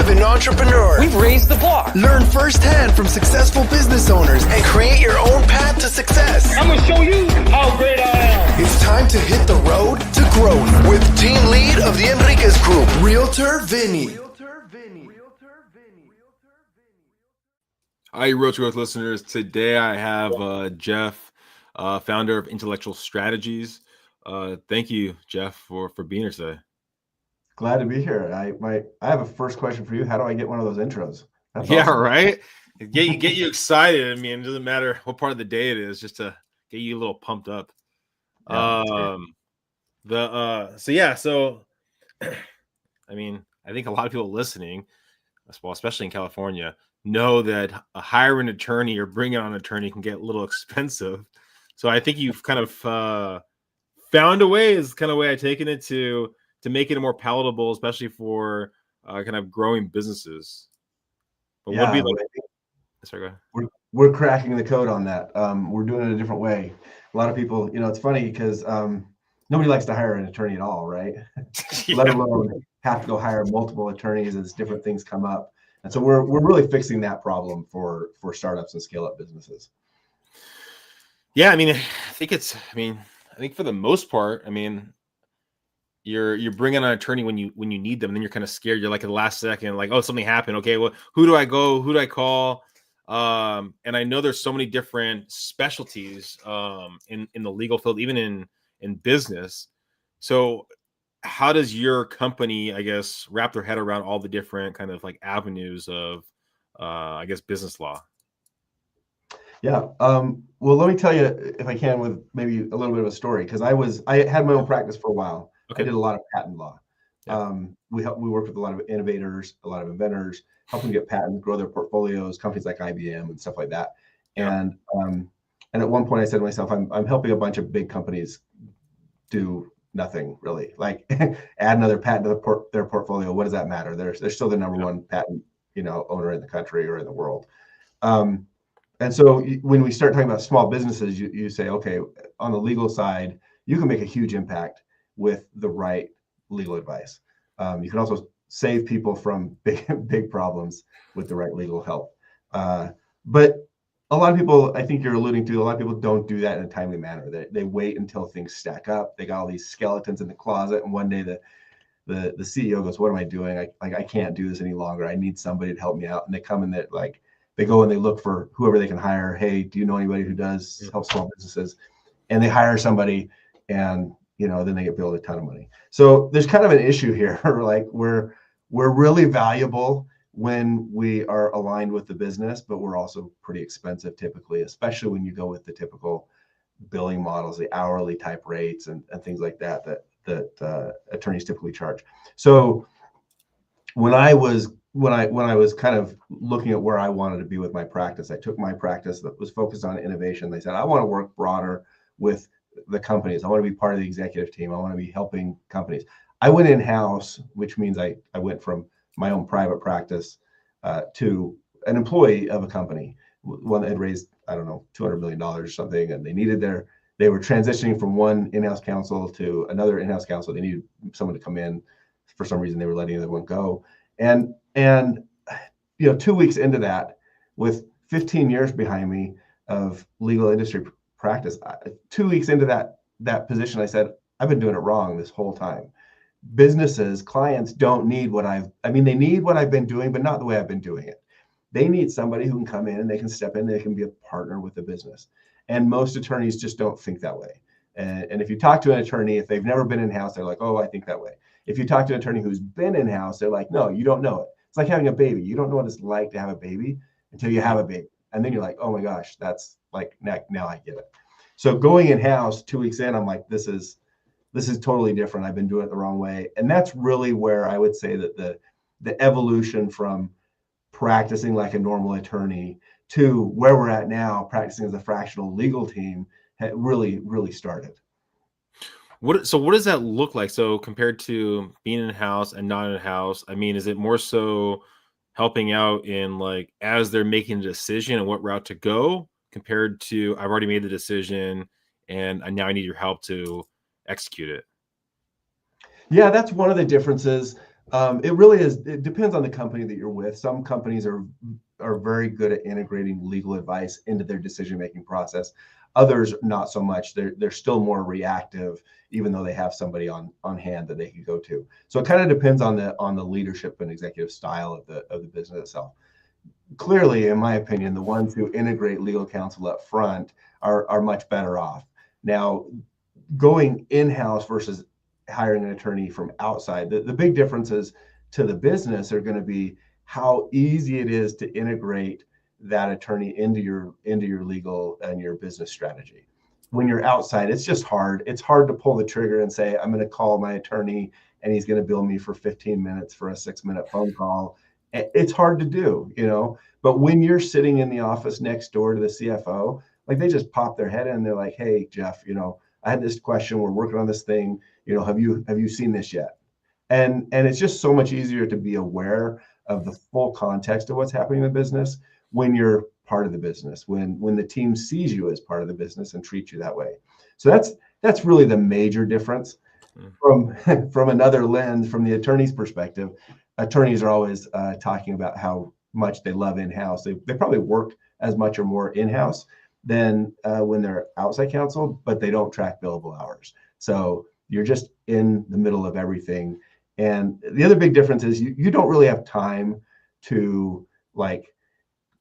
progressive and entrepreneur. We've raised the bar. Learn firsthand from successful business owners and create your own path to success. I'm going to show you how great I am. It's time to hit the road to growth with team lead of the Enriquez Group, Realtor Vinny. Hi, Road to Growth listeners. Today I have Jeff, founder of Intellectual Strategies. Thank you, Jeff, for being here today. Glad to be here. I have a first question for you. How do I get one of those intros? That's awesome. Right? Get you excited. I mean, it doesn't matter what part of the day it is, just to get you a little pumped up. So I mean, I think a lot of people listening, well, especially in California, know that hiring an attorney or bringing on an attorney can get a little expensive. So I think you've kind of found a way, is kind of way I've taken it, to make it more palatable, especially for kind of growing businesses. But yeah, sorry, go ahead. We're cracking the code on that. We're doing it a different way. A lot of people, it's funny because nobody likes to hire an attorney at all, right? Yeah. Let alone have to go hire multiple attorneys as different things come up. And so we're really fixing that problem for startups and scale-up businesses. Yeah, I mean, I think for the most part, I mean, you're bringing on an attorney when you need them, and then you're kind of scared. You're like at the last second, like, oh, something happened. Okay, well, who do I go? Who do I call? And I know there's so many different specialties in the legal field, even in business. So how does your company, I guess, wrap their head around all the different kind of like avenues of, I guess, business law? Yeah. Well, let me tell you, if I can, with maybe a little bit of a story, because I had my own practice for a while. Okay. I did a lot of patent law. Yeah. We worked with a lot of innovators, a lot of inventors, help them get patents, grow their portfolios, companies like IBM and stuff like that. Yeah. And at one point I said to myself, I'm helping a bunch of big companies do nothing really, like add another patent to their portfolio. What does that matter? They're still the number one patent, owner in the country or in the world. And so when we start talking about small businesses, you say, okay, on the legal side, you can make a huge impact with the right legal advice. You can also save people from big problems with the right legal help. But a lot of people, I think you're alluding to, a lot of people don't do that in a timely manner. They wait until things stack up. They got all these skeletons in the closet, and one day the CEO goes, "What am I doing? I can't do this any longer. I need somebody to help me out." And they come and they go and they look for whoever they can hire. Hey, do you know anybody who does help small businesses? And they hire somebody, and then they get billed a ton of money. So there's kind of an issue here. Like we're really valuable when we are aligned with the business, but we're also pretty expensive typically, especially when you go with the typical billing models, the hourly type rates and things like that attorneys typically charge. So when I was kind of looking at where I wanted to be with my practice, I took my practice that was focused on innovation. I said, I want to work broader with the companies. I want to be part of the executive team. I want to be helping companies. I went in-house, which means I went from my own private practice to an employee of a company, one that had raised, I don't know, $200 million or something. And they were transitioning from one in-house counsel to another in-house counsel. They needed someone to come in. For some reason, they were letting the other one go. And 2 weeks into that, with 15 years behind me of legal industry practice, 2 weeks into that position, I said, I've been doing it wrong this whole time. Businesses, clients don't need they need what I've been doing, but not the way I've been doing it. They need somebody who can come in and they can step in, they can be a partner with the business. And most attorneys just don't think that way. And if you talk to an attorney, if they've never been in-house, they're like, oh, I think that way. If you talk to an attorney who's been in-house, they're like, no, you don't know it. It's like having a baby. You don't know what it's like to have a baby until you have a baby. And then you're like, oh my gosh, that's like, now I get it. So going in-house 2 weeks in, I'm like, this is totally different. I've been doing it the wrong way. And that's really where I would say that the evolution from practicing like a normal attorney to where we're at now, practicing as a fractional legal team, really, really started. So what does that look like? So compared to being in-house and not in-house, I mean, is it more so helping out in like, as they're making a decision and what route to go, compared to I've already made the decision and now I need your help to execute it? Yeah, that's one of the differences. It really is. It depends on the company that you're with. Some companies are very good at integrating legal advice into their decision-making process. Others, not so much. They're still more reactive, even though they have somebody on hand that they can go to. So it kind of depends on the leadership and executive style of the business itself. Clearly, in my opinion, the ones who integrate legal counsel up front are much better off. Now, going in-house versus hiring an attorney from outside, the big differences to the business are going to be how easy it is to integrate that attorney into your legal and your business strategy. When you're outside, it's just hard. It's hard to pull the trigger and say, I'm going to call my attorney and he's going to bill me for 15 minutes for a 6-minute phone call. It's hard to do, but when you're sitting in the office next door to the CFO, like they just pop their head in and they're like, hey, Jeff, I had this question. We're working on this thing. Have you seen this yet? And it's just so much easier to be aware of the full context of what's happening in the business when you're part of the business, when the team sees you as part of the business and treats you that way. So that's really the major difference. From another lens, from the attorney's perspective, attorneys are always talking about how much they love in-house. They probably work as much or more in-house than when they're outside counsel, but they don't track billable hours. So you're just in the middle of everything. And the other big difference is you don't really have time to like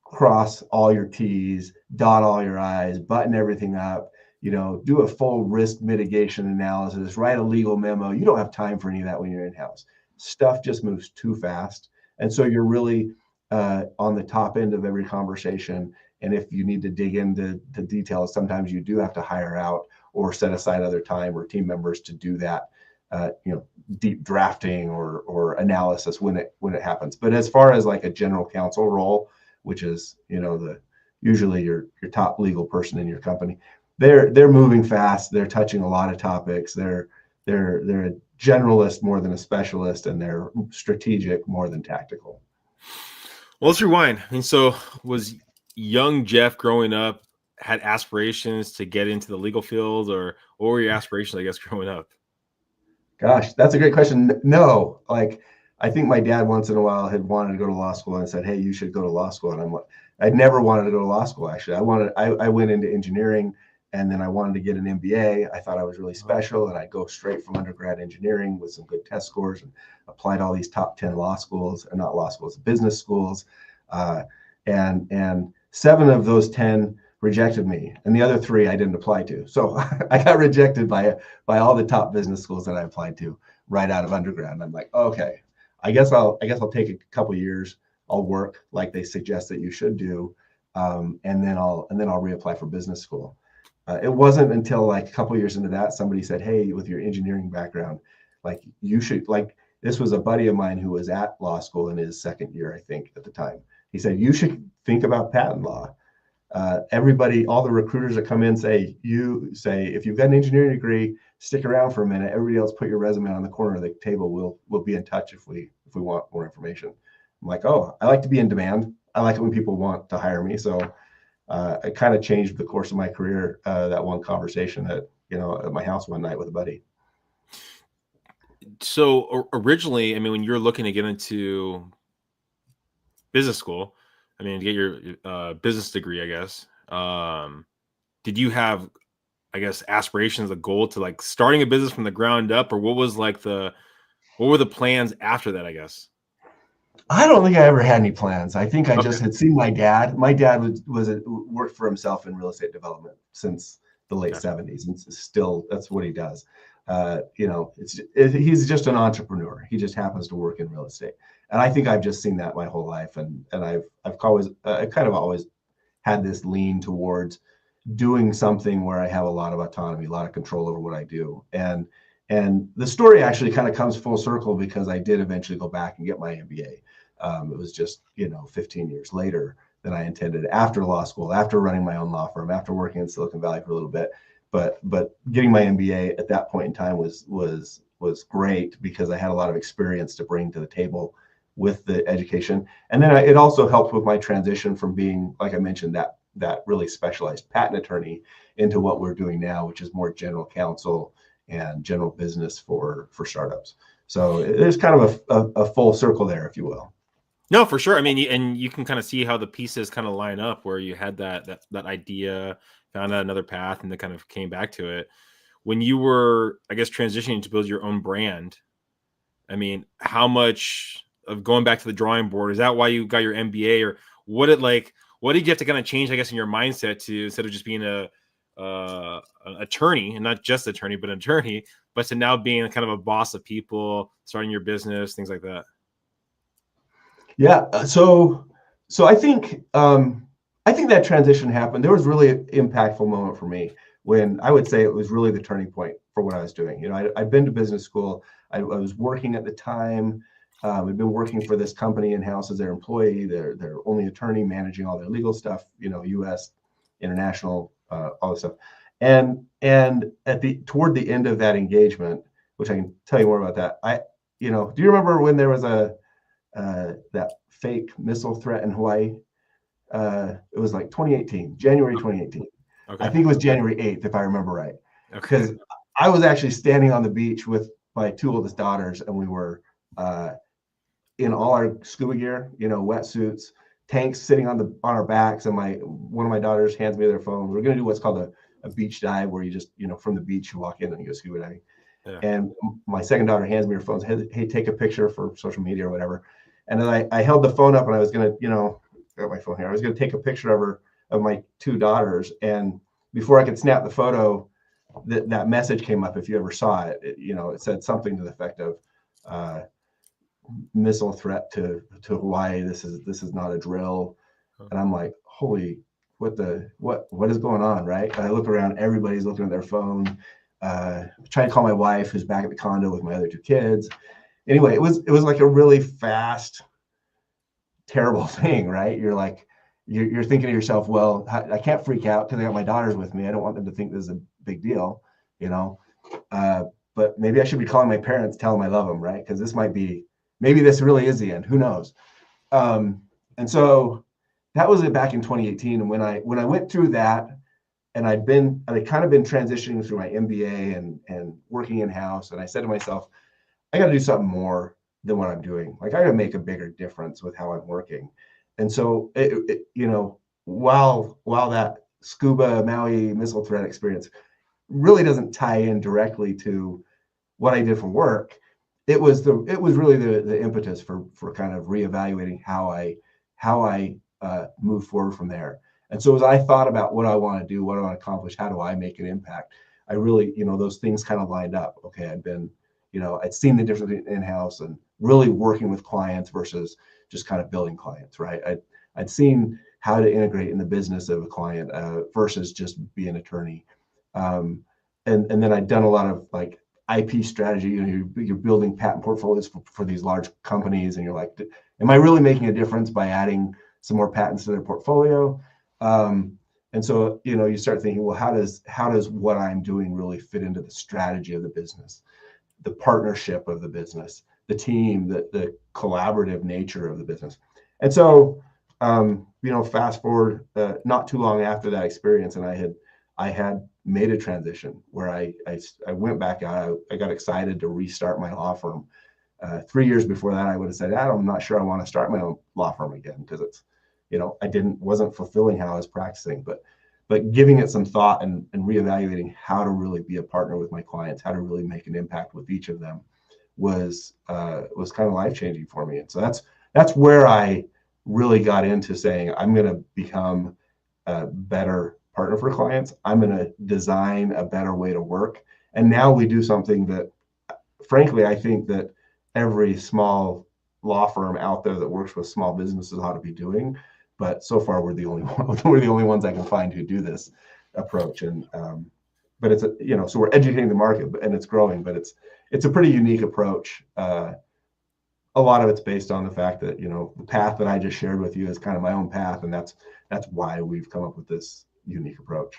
cross all your T's, dot all your I's, button everything up, do a full risk mitigation analysis, write a legal memo. You don't have time for any of that when you're in-house. Stuff just moves too fast. And so you're really on the top end of every conversation. And if you need to dig into the details, sometimes you do have to hire out or set aside other time or team members to do that, deep drafting or analysis when it happens. But as far as like a general counsel role, which is, usually your top legal person in your company, they're moving fast. They're touching a lot of topics. They're a generalist more than a specialist, and they're strategic more than tactical. Well, let's rewind. So was young Jeff growing up had aspirations to get into the legal field, or what were your aspirations, I guess, growing up? Gosh, that's a great question. No, I think my dad once in a while had wanted to go to law school and said, hey, you should go to law school. And I'd never wanted to go to law school. Actually, I went into engineering, and then I wanted to get an MBA. I thought I was really special, and I'd go straight from undergrad engineering with some good test scores and applied all these top 10 law schools, or not law schools, business schools. And 7 of those 10 rejected me, and the other 3 I didn't apply to. So I got rejected by all the top business schools that I applied to right out of undergrad. And I'm like, okay, I guess I'll take a couple years. I'll work like they suggest that you should do, and then I'll reapply for business school. It wasn't until like a couple years into that somebody said, hey, with your engineering background, like you should, like, this was a buddy of mine who was at law school in his second year, I think, at the time. He said, you should think about patent law. Everybody, all the recruiters that come in say, if you've got an engineering degree, stick around for a minute. Everybody else, put your resume on the corner of the table. We'll be in touch if we want more information. I'm like, oh, I like to be in demand. I like it when people want to hire me. So I kind of changed the course of my career. That one conversation at my house one night with a buddy. So originally, when you're looking to get into business school, to get your business degree, I guess, did you have, aspirations, a goal to like starting a business from the ground up, or what were the plans after that, I guess? I don't think I ever had any plans. I think I just had seen my dad. My dad worked for himself in real estate development since the late 70s, and still that's what he does. He's just an entrepreneur. He just happens to work in real estate, and I think I've just seen that my whole life, and I've kind of always had this lean towards doing something where I have a lot of autonomy, a lot of control over what I do. And the story actually kind of comes full circle because I did eventually go back and get my MBA. It was just 15 years later than I intended, after law school, after running my own law firm, after working in Silicon Valley for a little bit. But getting my MBA at that point in time was great because I had a lot of experience to bring to the table with the education. And then it also helped with my transition from being, like I mentioned, that really specialized patent attorney into what we're doing now, which is more general counsel and general business for startups. So there's kind of a full circle there, if you will. No, for sure. I mean, and you can kind of see how the pieces kind of line up, where you had that idea, found out another path, and then kind of came back to it. When you were, I guess, transitioning to build your own brand, I mean, how much of going back to the drawing board, is that why you got your MBA, or what did you have to kind of change, I guess, in your mindset to, instead of just being an attorney, and not just attorney, but an attorney, but to now being kind of a boss of people, starting your business, things like that? Yeah. So I think that transition happened. There was really an impactful moment for me when I would say it was really the turning point for what I was doing. You know, I'd been to business school. I was working at the time. We'd been working for this company in-house as their employee, their only attorney, managing all their legal stuff, you know, US, international, all this stuff. And toward the end of that engagement, which I can tell you more about that, do you remember when there was that fake missile threat in Hawaii? It was like 2018, January 2018. Okay. I think it was January 8th, if I remember right. Okay. Because I was actually standing on the beach with my two oldest daughters, and we were in all our scuba gear, you know, wetsuits, tanks sitting on our backs, and one of my daughters hands me their phone. We're going to do what's called a beach dive, where you just, you know, from the beach you walk in and you go scuba diving. Yeah. And my second daughter hands me her phone, says, hey, take a picture for social media or whatever. And then I held the phone up, and I was going to, you know, got my phone here. I was going to take a picture of my two daughters, and before I could snap the photo, that message came up. If you ever saw it, you know, it said something to the effect of missile threat to Hawaii. This is not a drill. And I'm like, holy, what is going on, right? And I look around, everybody's looking at their phone. Trying to call my wife, who's back at the condo with my other two kids. Anyway, it was like a really fast, terrible thing, right? You're like, you're thinking to yourself, well, I can't freak out because I got my daughters with me. I don't want them to think this is a big deal, you know. But maybe I should be calling my parents, tell them I love them, right? Because maybe this really is the end. Who knows? And so that was it back in 2018. And when I went through that, and I'd kind of been transitioning through my MBA and working in house, and I said to myself, I got to do something more than what I'm doing. Like, I got to make a bigger difference with how I'm working. And so, you know, while that scuba Maui missile threat experience really doesn't tie in directly to what I did for work, it was really the impetus for kind of reevaluating how I move forward from there. And so as I thought about what I want to do, what I want to accomplish, how do I make an impact, I really, you know, those things kind of lined up. Okay, I'd seen the difference in-house and really working with clients versus just kind of building clients, right? I'd seen how to integrate in the business of a client versus just be an attorney. And then I'd done a lot of like IP strategy. You know, you're building patent portfolios for these large companies, and you're like, am I really making a difference by adding some more patents to their portfolio? And so, you know, you start thinking, well, how does what I'm doing really fit into the strategy of the business, the partnership of the business, the team, the collaborative nature of the business? And so, you know, fast forward not too long after that experience, and I had made a transition where I went back out. I got excited to restart my law firm. 3 years before that, I would have said, I'm not sure I want to start my own law firm again, because it's, you know, wasn't fulfilling how I was practicing. But giving it some thought and reevaluating how to really be a partner with my clients, how to really make an impact with each of them was kind of life-changing for me. And so that's where I really got into saying, I'm going to become a better partner for clients. I'm going to design a better way to work. And now we do something that, frankly, I think that every small law firm out there that works with small businesses ought to be doing. But so far, we're the only ones I can find who do this approach. And but it's so we're educating the market, and it's growing. But it's a pretty unique approach. A lot of it's based on the fact that, you know, the path that I just shared with you is kind of my own path, and that's why we've come up with this unique approach.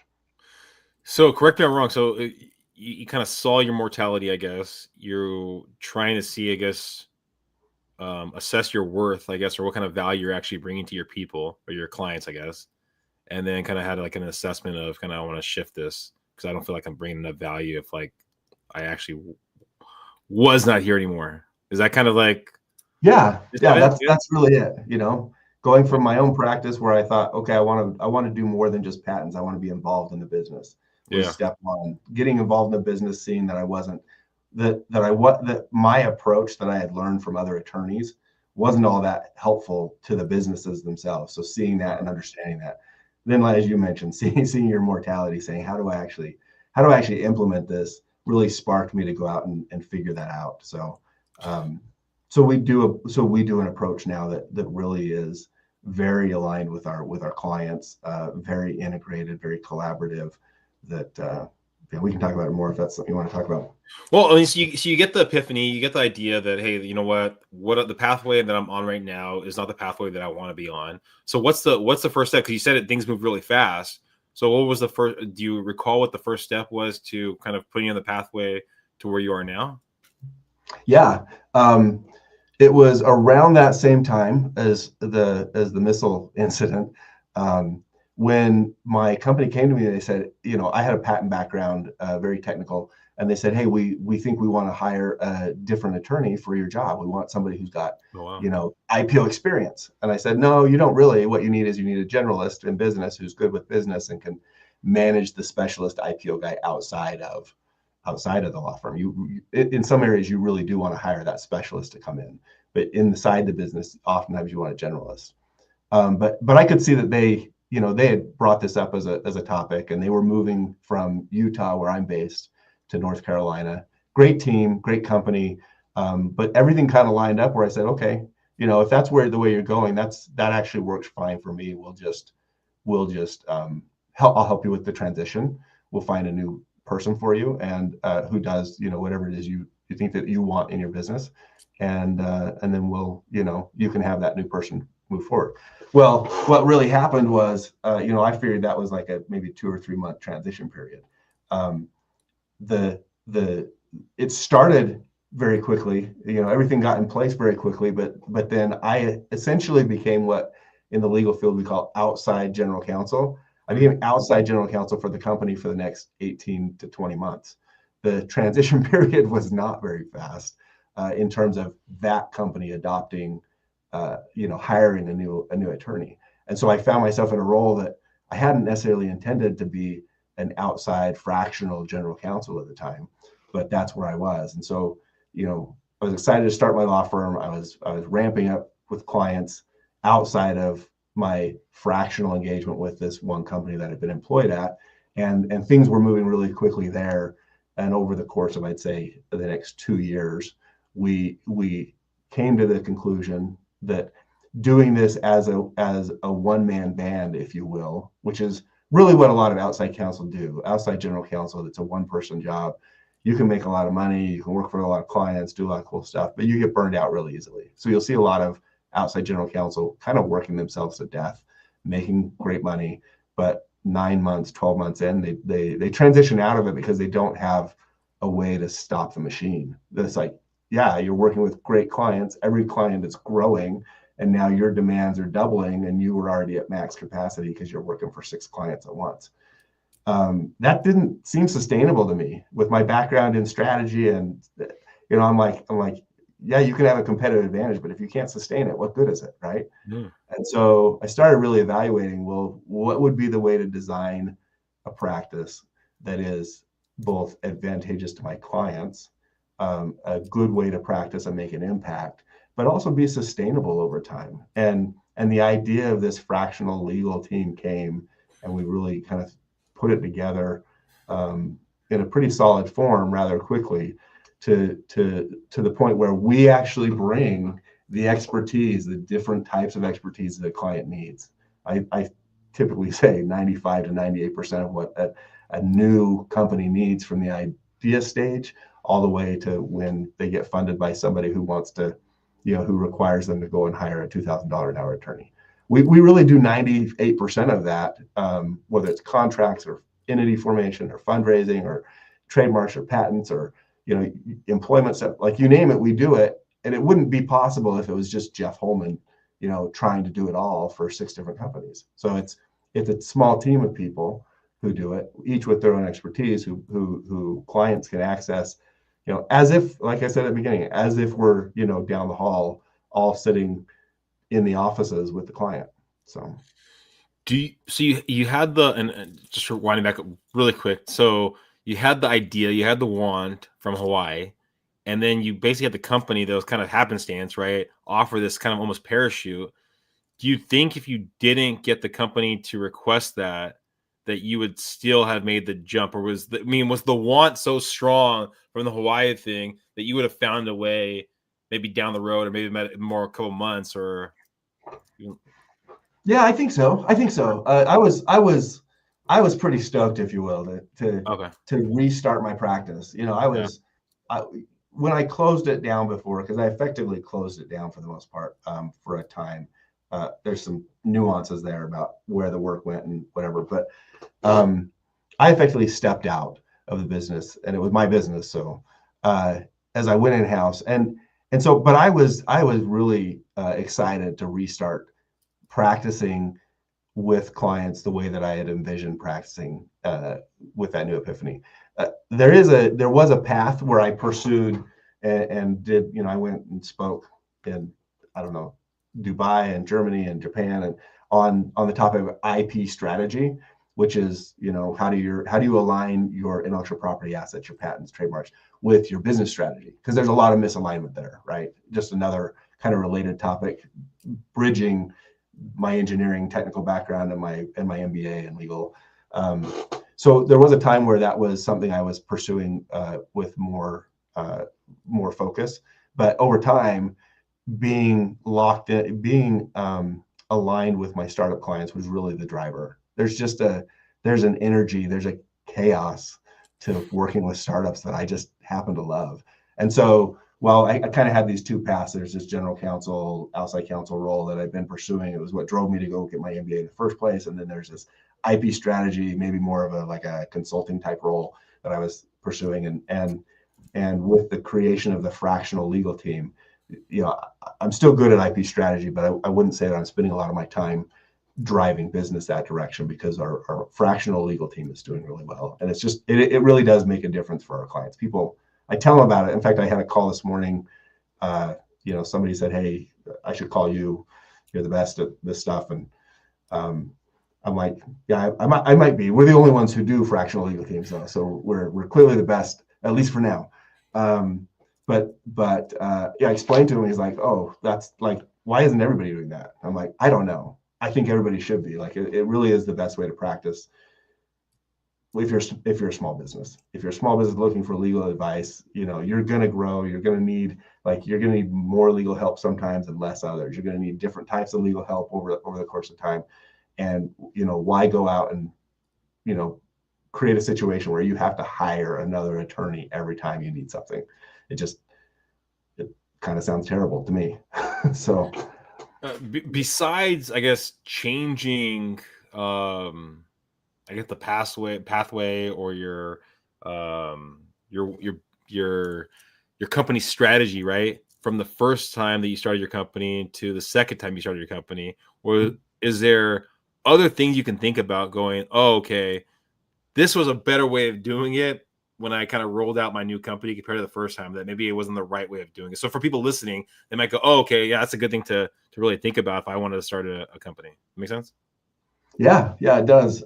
So correct me if I'm wrong. So you kind of saw your mortality, I guess. You're trying to see, I guess, assess your worth, I guess, or what kind of value you're actually bringing to your people or your clients, I guess. And then kind of had like an assessment of kind of, I want to shift this because I don't feel like I'm bringing enough value if like I actually was not here anymore. Is that kind of like? Yeah, Yeah. that's really it. Going from my own practice where I thought, okay, I want to do more than just patents. I want to be involved in the business. Was Yeah. step one. Getting involved in the business, seeing that I wasn't that my approach that I had learned from other attorneys wasn't all that helpful to the businesses themselves. So seeing that and understanding that, then like, as you mentioned, seeing your mortality, saying how do I actually implement this, really sparked me to go out and figure that out. So we do an approach now that really is very aligned with our clients, very integrated, very collaborative. That we can talk about it more if that's something you want to talk about. Well, I mean, so you get the epiphany, you get the idea that, hey, you know what the pathway that I'm on right now is not the pathway that I want to be on. So what's the first step? Because you said things move really fast. So what was the first? Do you recall what the first step was to kind of putting you on the pathway to where you are now? Yeah. It was around that same time as the missile incident, when my company came to me and they said, I had a patent background, very technical, and they said, hey, we think we want to hire a different attorney for your job. We want somebody who's got, IPO experience. And I said, no, you don't really. What you need is a generalist in business who's good with business and can manage the specialist IPO guy outside of the law firm. You in some areas you really do want to hire that specialist to come in, but inside the business, oftentimes you want a generalist. But I could see that they had brought this up as a topic, and they were moving from Utah, where I'm based, to North Carolina. Great team, great company, but everything kind of lined up where I said, okay, if that's the way you're going, that actually works fine for me. We'll just I'll help you with the transition. We'll find a new person for you, and who does whatever it is you think that you want in your business, and then we'll you can have that new person move forward. Well, what really happened was I figured that was like a maybe 2 or 3 month transition period. It started very quickly, everything got in place very quickly, but then I essentially became what in the legal field we call outside general counsel. I became outside general counsel for the company for the next 18 to 20 months. The transition period was not very fast in terms of that company adopting, hiring a new attorney. And so I found myself in a role that I hadn't necessarily intended to be an outside fractional general counsel at the time, but that's where I was. And so, I was excited to start my law firm. I was ramping up with clients outside of my fractional engagement with this one company that I've been employed at, and things were moving really quickly there. And over the course of, I'd say, the next 2 years, we came to the conclusion that doing this as a one-man band, if you will, which is really what a lot of outside counsel do. Outside general counsel, it's a one-person job. You can make a lot of money, you can work for a lot of clients, do a lot of cool stuff, but you get burned out really easily. So you'll see a lot of outside general counsel kind of working themselves to death, making great money, but 9 months, 12 months in, they transition out of it because they don't have a way to stop the machine. That's like, yeah, you're working with great clients, every client is growing, and now your demands are doubling, and you were already at max capacity because you're working for 6 clients at once. That didn't seem sustainable to me with my background in strategy, and I'm like, yeah, you can have a competitive advantage, but if you can't sustain it, what good is it, right? And so I started really evaluating, well, what would be the way to design a practice that is both advantageous to my clients, a good way to practice and make an impact, but also be sustainable over time. And the idea of this fractional legal team came, and we really kind of put it together in a pretty solid form rather quickly to the point where we actually bring the expertise, the different types of expertise that a client needs. I typically say 95 to 98% of what a new company needs from the idea stage all the way to when they get funded by somebody who wants to, who requires them to go and hire a $2,000 an hour attorney. We really do 98% of that, whether it's contracts or entity formation or fundraising or trademarks or patents or employment stuff, like you name it, we do it. And it wouldn't be possible if it was just Jeff Holman, trying to do it all for 6 different companies. So it's a small team of people who do it, each with their own expertise, who clients can access, as if, like I said at the beginning, as if we're, down the hall, all sitting in the offices with the client. So. You had and just rewinding back really quick. So you had the idea, you had the want from Hawaii, and then you basically had the company that was kind of happenstance, right? Offer this kind of almost parachute. Do you think if you didn't get the company to request that you would still have made the jump, or was the want so strong from the Hawaii thing that you would have found a way, maybe down the road, or maybe more a couple months, or? Yeah, I think so. I was pretty stoked, if you will, to restart my practice. When I closed it down before, because I effectively closed it down for the most part for a time. There's some nuances there about where the work went and whatever, but I effectively stepped out of the business, and it was my business. So as I went in house, but I was really excited to restart practicing with clients the way that I had envisioned practicing with that new epiphany. There was a path where I pursued and did, I went and spoke in, I don't know, Dubai and Germany and Japan, and on the topic of IP strategy, which is, how do you align your intellectual property assets, your patents, trademarks, with your business strategy? Because there's a lot of misalignment there, right? Just another kind of related topic, bridging my engineering technical background and my MBA in legal. So there was a time where that was something I was pursuing with more focus, but over time, being locked in, being aligned with my startup clients was really the driver. There's an energy, there's a chaos to working with startups that I just happen to love. And so while I kind of had these two paths, there's this general counsel, outside counsel role that I've been pursuing. It was what drove me to go get my MBA in the first place. And then there's this IP strategy, maybe more of a consulting type role that I was pursuing. And with the creation of the Fractional Legal Team, I'm still good at IP strategy, but I wouldn't say that I'm spending a lot of my time driving business that direction, because our Fractional Legal Team is doing really well. And it's just, it really does make a difference for our clients. I tell them about it. In fact, I had a call this morning. Somebody said, "Hey, I should call you. You're the best at this stuff." And I'm like, "Yeah, I might be. We're the only ones who do fractional legal teams, though, so we're clearly the best, at least for now." But I explained to him. He's like, "Oh, that's like, why isn't everybody doing that?" I'm like, "I don't know. I think everybody should be. Like, it really is the best way to practice." If you're a small business, looking for legal advice, you're going to grow. You're going to need more legal help sometimes and less others. You're going to need different types of legal help over the course of time. And, why go out and, create a situation where you have to hire another attorney every time you need something? It kind of sounds terrible to me. So besides, I guess, changing, I guess the pathway or your company strategy, right? From the first time that you started your company to the second time you started your company, or is there other things you can think about going, "Oh, okay, this was a better way of doing it when I kind of rolled out my new company compared to the first time, that maybe it wasn't the right way of doing it." So for people listening, they might go, "Oh, okay, yeah, that's a good thing to really think about if I wanted to start a company." Make sense? Yeah, it does.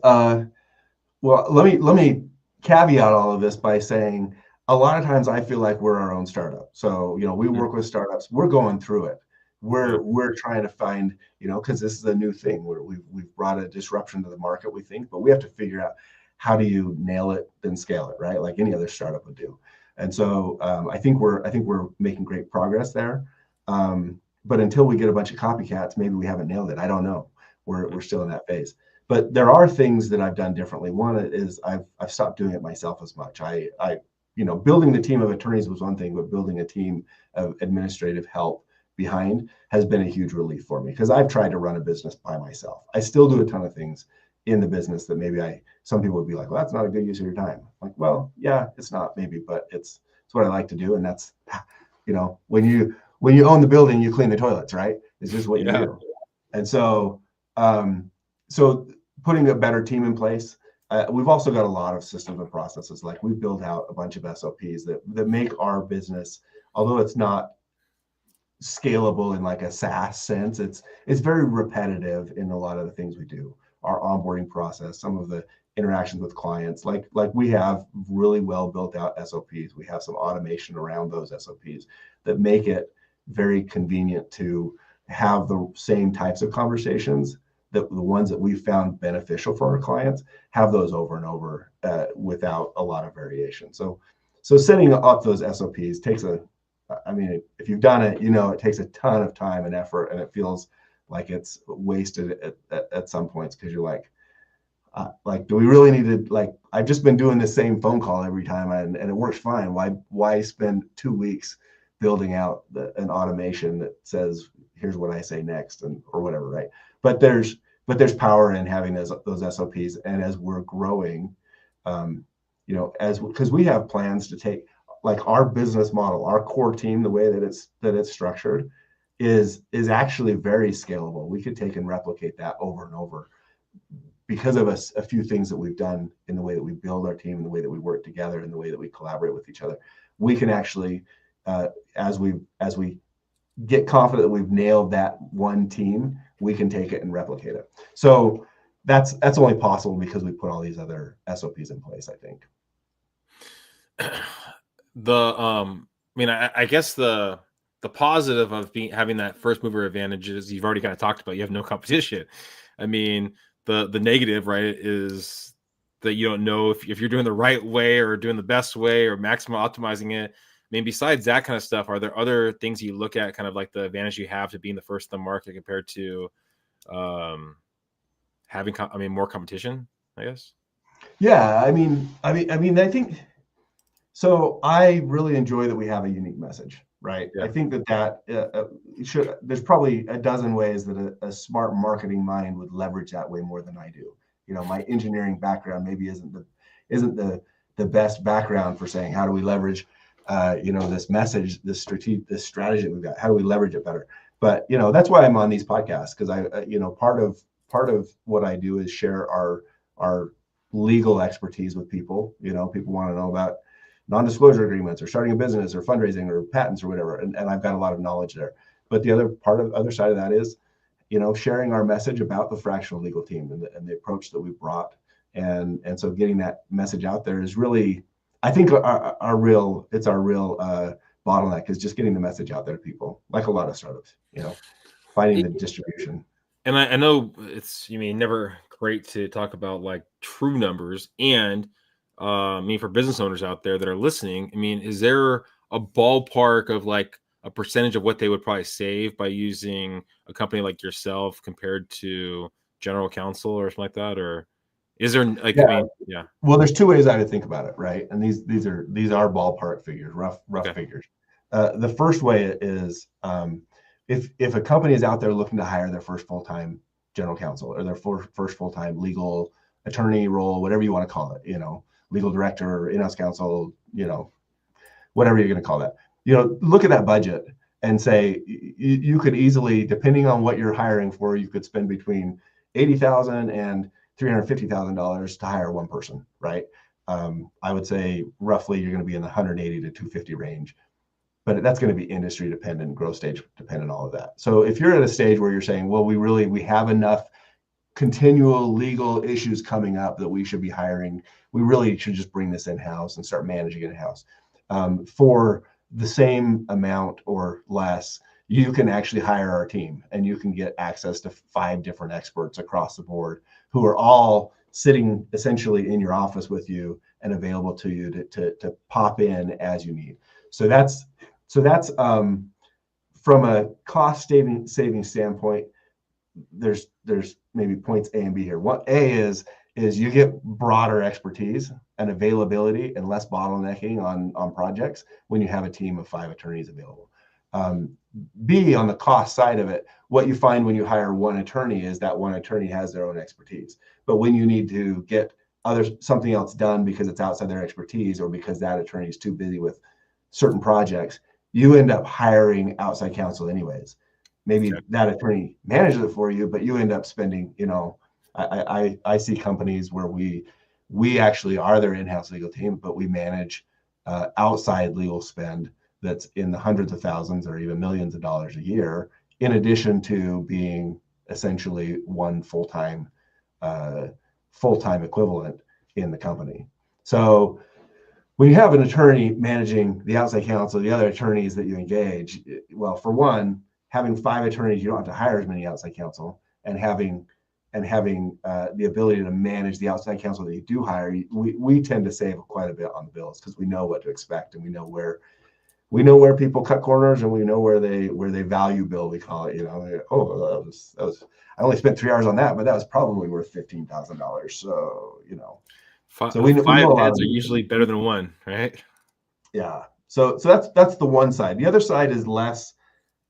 Well, let me caveat all of this by saying a lot of times I feel like we're our own startup. So, we work with startups, we're going through it. We're trying to find, because this is a new thing where we've brought a disruption to the market, we think, but we have to figure out how do you nail it, then scale it, right? Like any other startup would do. And so I think we're making great progress there. But until we get a bunch of copycats, maybe we haven't nailed it. I don't know. We're still in that phase. But there are things that I've done differently. One is I've stopped doing it myself as much. Building the team of attorneys was one thing, but building a team of administrative help behind has been a huge relief for me, because I've tried to run a business by myself. I still do a ton of things in the business that maybe some people would be like, "Well, that's not a good use of your time." I'm like, well, yeah, it's not maybe, but it's what I like to do. And that's, when you own the building, you clean the toilets, right? It's just what you do. And so, so putting a better team in place, we've also got a lot of systems and processes. Like we've built out a bunch of SOPs that make our business, although it's not scalable in like a SaaS sense, it's very repetitive in a lot of the things we do. Our onboarding process, some of the interactions with clients, like we have really well built out SOPs. We have some automation around those SOPs that make it very convenient to have the same types of conversations, that the ones that we found beneficial for our clients, have those over and over without a lot of variation. So setting up those SOPs takes if you've done it, it takes a ton of time and effort, and it feels like it's wasted at some points, because you're like, do we really need to, I've just been doing the same phone call every time and it works fine. Why spend 2 weeks building out an automation that says, here's what I say next, or whatever, right? But there's power in having those SOPs. And as we're growing, because we have plans to take, like, our business model, our core team, the way that it's structured is actually very scalable. We could take and replicate that over and over, because of a few things that we've done in the way that we build our team, the way that we work together, and the way that we collaborate with each other. We can actually, as we get confident that we've nailed that one team, we can take it and replicate it. So that's only possible because we put all these other SOPs in place, I think. I guess the positive of having that first mover advantage is you've already kind of talked about. You have no competition. I mean, the negative, right, is that you don't know if you're doing the right way or doing the best way or maximum optimizing it. I mean, besides that kind of stuff, are there other things you look at, kind of like the advantage you have to being the first in the market compared to having more competition, I guess? Yeah, I think so. I really enjoy that we have a unique message, right? Yeah. I think that there's probably a dozen ways that a smart marketing mind would leverage that way more than I do. My engineering background maybe isn't the best background for saying, how do we leverage this message, this strategy that we've got, how do we leverage it better? But that's why I'm on these podcasts, because part of what I do is share our legal expertise with people. People want to know about non-disclosure agreements, or starting a business, or fundraising, or patents, or whatever, and I've got a lot of knowledge there. But the other side of that is sharing our message about the Fractional Legal Team and the approach that we brought, and so getting that message out there is really, I think, our real bottleneck, is just getting the message out there to people, like a lot of startups, finding the distribution. And I know it's, never great to talk about like true numbers. And for business owners out there that are listening, is there a ballpark of like a percentage of what they would probably save by using a company like yourself compared to general counsel or something like that? Or is there Well, there's two ways I would think about it, right? And these are ballpark figures, rough figures. The first way is if a company is out there looking to hire their first full-time general counsel, or their first full-time legal attorney role, whatever you want to call it, legal director, or in-house counsel, whatever you're going to call that, look at that budget and say, you could easily, depending on what you're hiring for, you could spend between $80,000 and $350,000 to hire one person, right? I would say roughly you're going to be in the 180 to 250 range, but that's going to be industry dependent, growth stage dependent, all of that. So if you're at a stage where you're saying, well, we have enough continual legal issues coming up that we should be hiring, we really should just bring this in-house and start managing it in-house. For the same amount or less, you can actually hire our team, and you can get access to 5 different experts across the board who are all sitting essentially in your office with you and available to you to pop in as you need. So that's from a cost saving standpoint. There's maybe points A and B here. What A is you get broader expertise and availability and less bottlenecking on projects when you have a team of 5 attorneys available. B, on the cost side of it, what you find when you hire one attorney is that one attorney has their own expertise. But when you need to get something else done because it's outside their expertise, or because that attorney is too busy with certain projects, you end up hiring outside counsel anyways. Maybe that attorney manages it for you, but you end up spending, I see companies where we We actually are their in-house legal team, but we manage outside legal spend that's in the hundreds of thousands or even millions of dollars a year, in addition to being essentially one full-time equivalent in the company. So when you have an attorney managing the outside counsel, the other attorneys that you engage, well, for one, having 5 attorneys, you don't have to hire as many outside counsel, and having the ability to manage the outside counsel that you do hire, we tend to save quite a bit on the bills because we know what to expect, and we know where people cut corners, and we know where they value bill, we call it. Oh, that was I only spent 3 hours on that, but that was probably worth $15,000. So So we know a lot heads are usually better than one, right? Yeah. So that's the one side. The other side is less.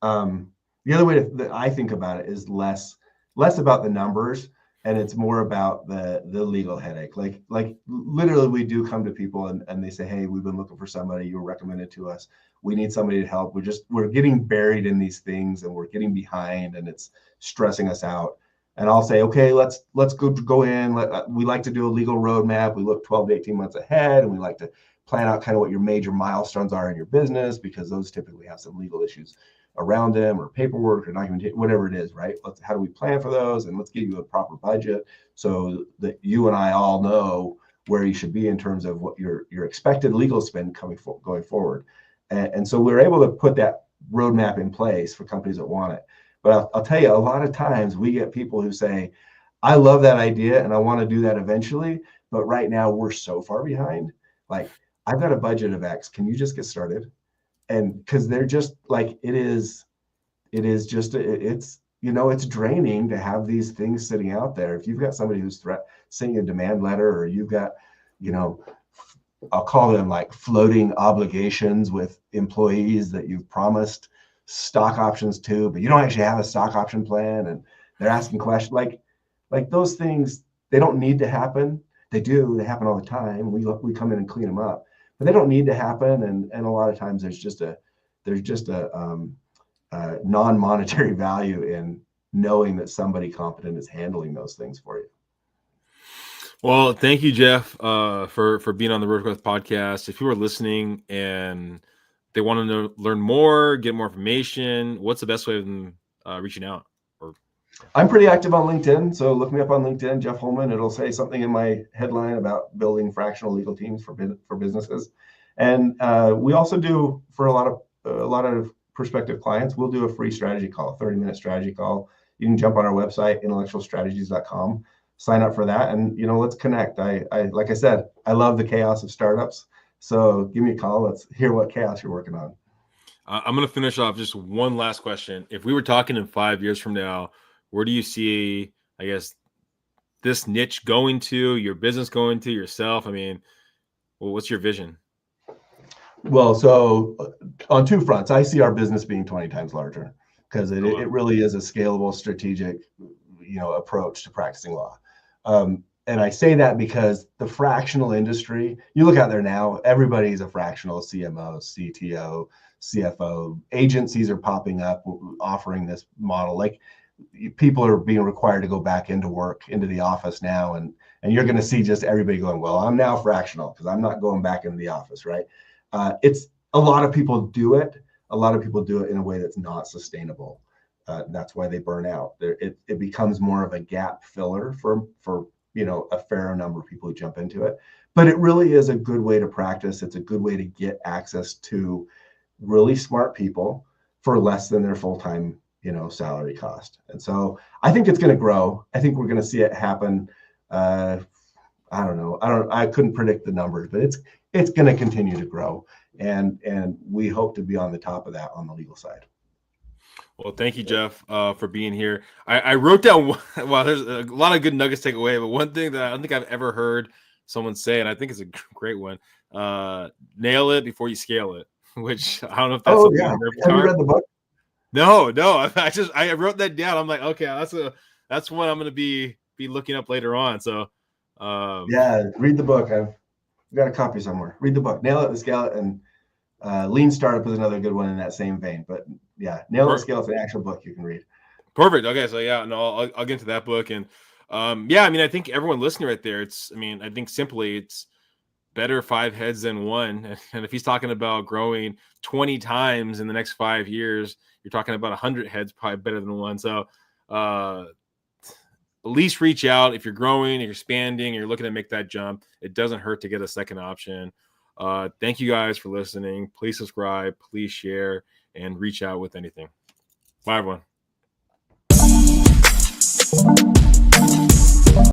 The other way that I think about it is less about the numbers, and it's more about the legal headache. Like literally, we do come to people and they say, hey, we've been looking for somebody. You were recommended to us. We need somebody to help. We're getting buried in these things, and we're getting behind, and it's stressing us out. And I'll say, okay, let's go in. We like to do a legal roadmap. We look 12 to 18 months ahead, and we like to plan out kind of what your major milestones are in your business, because those typically have some legal issues around them, or paperwork or documentation, whatever it is, right? How do we plan for those? And let's give you a proper budget so that you and I all know where you should be in terms of what your expected legal spend going forward. And so we're able to put that roadmap in place for companies that want it. But I'll tell you, a lot of times we get people who say, I love that idea and I want to do that eventually, but right now we're so far behind. Like, I've got a budget of X. Can you just get started? And because they're just like, it's draining to have these things sitting out there. If you've got somebody who's sending a demand letter, or you've got, I'll call them like floating obligations with employees that you've promised stock options to, but you don't actually have a stock option plan, and they're asking questions like those things. They don't need to happen. They happen all the time. We come in and clean them up, but they don't need to happen. And a lot of times there's just a non-monetary value in knowing that somebody competent is handling those things for you. Well, thank you, Jeff, for being on the Road Growth podcast. If you are listening and they want to learn more, get more information, what's the best way of them reaching out? I'm pretty active on LinkedIn, so look me up on LinkedIn, Jeff Holman. It'll say something in my headline about building fractional legal teams for businesses. And we also do, for a lot of prospective clients, we'll do a free strategy call, a 30-minute strategy call. You can jump on our website, intellectualstrategies.com, sign up for that, and let's connect. I like I said, I love the chaos of startups. So give me a call. Let's hear what chaos you're working on. I'm going to finish off just one last question. If we were talking in 5 years from now, where do you see, I guess, this niche going to, your business going to, yourself? I mean, what's your vision? Well, so on two fronts, I see our business being 20 times larger, because it really is a scalable, strategic, approach to practicing law. And I say that because the fractional industry, you look out there now, everybody's a fractional CMO, CTO, CFO. Agencies are popping up offering this model. Like, people are being required to go back into the office now. And you're going to see just everybody going, well, I'm now fractional because I'm not going back into the office, right? It's a lot of people do it. A lot of people do it in a way that's not sustainable. That's why they burn out. It becomes more of a gap filler for a fair number of people who jump into it. But it really is a good way to practice. It's a good way to get access to really smart people for less than their full-time salary cost. And so I think it's going to grow. I think we're going to see it happen. I don't know. I couldn't predict the numbers, but it's going to continue to grow. And we hope to be on the top of that on the legal side. Well, thank you, Jeff, for being here. I wrote down, wow, there's a lot of good nuggets to take away, but one thing that I don't think I've ever heard someone say, and I think it's a great one, nail it before you scale it, which I don't know if that's something. Yeah. Have you read the book? No, I wrote that down. I'm like, okay, that's one I'm going to be looking up later on. So, yeah, read the book. I've got a copy somewhere. Read the book, Nail It and Scale It, and Lean Startup is another good one in that same vein. But yeah, Nail It and Scale It is an actual book you can read. Perfect. Okay, so yeah, no, I'll get into that book. And Yeah, I mean, I think everyone listening right there, I think simply it's better 5 heads than one. And if he's talking about growing 20 times in the next 5 years, you're talking about 100 heads, probably better than one. So at least reach out if you're growing, if you're expanding, you're looking to make that jump. It doesn't hurt to get a second option. Thank you guys for listening. Please subscribe, please share, and reach out with anything. Bye, everyone.